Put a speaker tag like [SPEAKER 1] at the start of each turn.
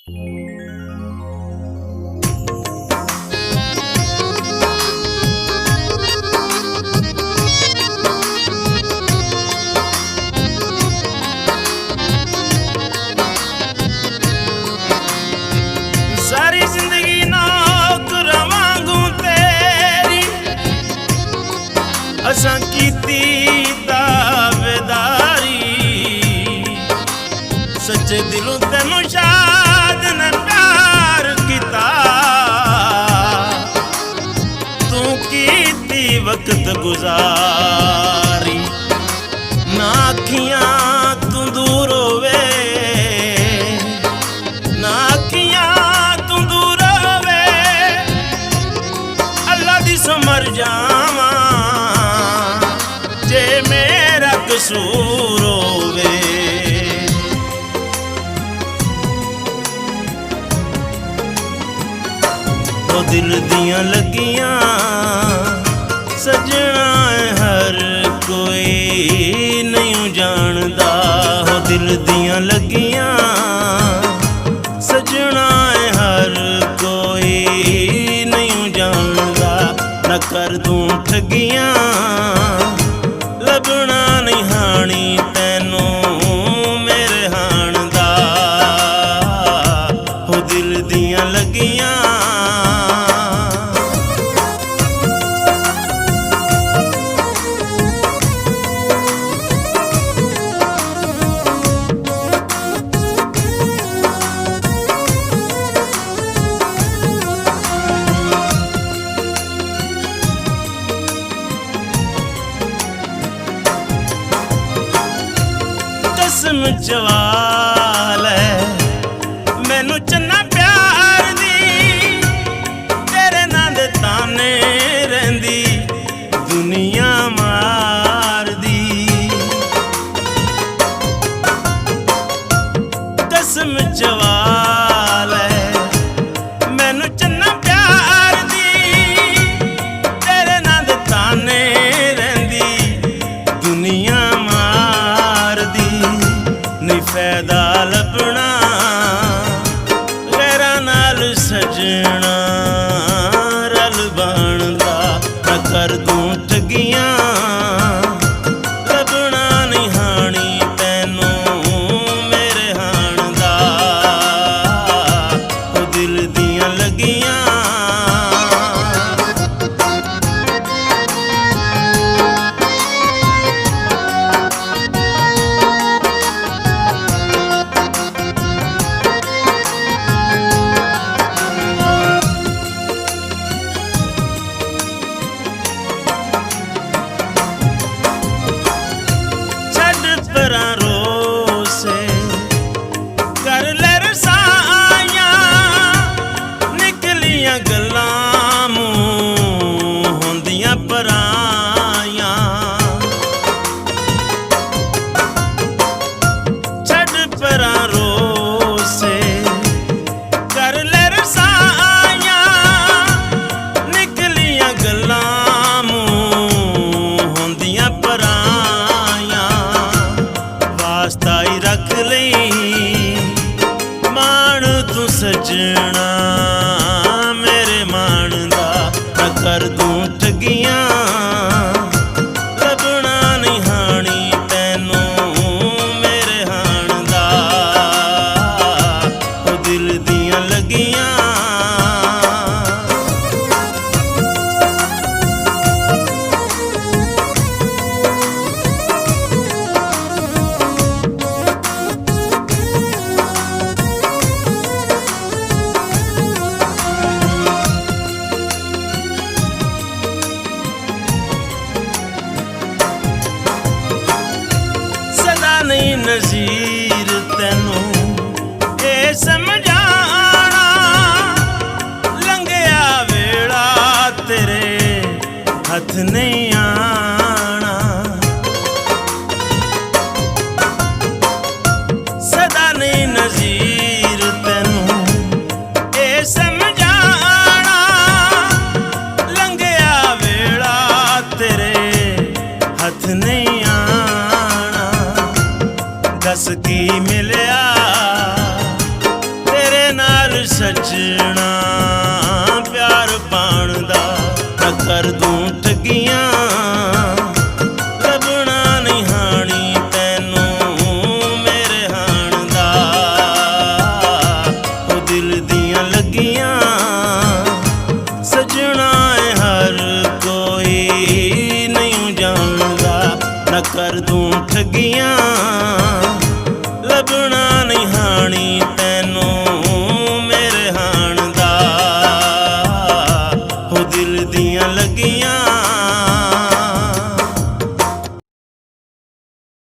[SPEAKER 1] सारी जिंदगी नौकर वांगू तेरी असां कीती दावेदारी, सच्चे दिलों तेनू शाद ने प्यार कीता, तू कीती वक्त गुजारी। ना अखियां तू दूर होवे, ना अखियां तू दूर होवे, अल्लाह दी समर जावा जे मेरा कसूर होवे। ओ दिल दियां लगियां सजना हर कोई नहीं जानदा, हो दिल दियां लगियां सजना हर कोई नहीं जानदा। न कर दूं ठगियां लभना नहीं हानी तैनू मेरे हाण दा, हो दिल दियां लगियां। कसम चवाल है मैनू चन्ना प्यार दी, तेरे नां दे ताने रहिंदी दुनिया मार दी। कसम चवाल है मैनू चन्ना प्यार दी, तेरे नां दे ताने रहिंदी दुनिया नहीं फैदा लभना गैरा नाल सजना रल बनदा। न कर दूं ठगियां लभना नहीं हानी तैनू मेरे हाण दा, ओ दिल दियां लगियां। कर ले रसाइयां निकलियां गल्लां मूं होंदियां पराइयां, छड़ परां रोसे कर ले रसाइयां निकलियां गल्लां मूं होंदियां पराइयां। वास्ता ही रख लई मान तू सजना मेरे मान दा। न कर दूं ठगियां लभना नहीं हानी तैनू मेरे हाण दा, ओ दिल दियां लगियां। ਵਿਛੜ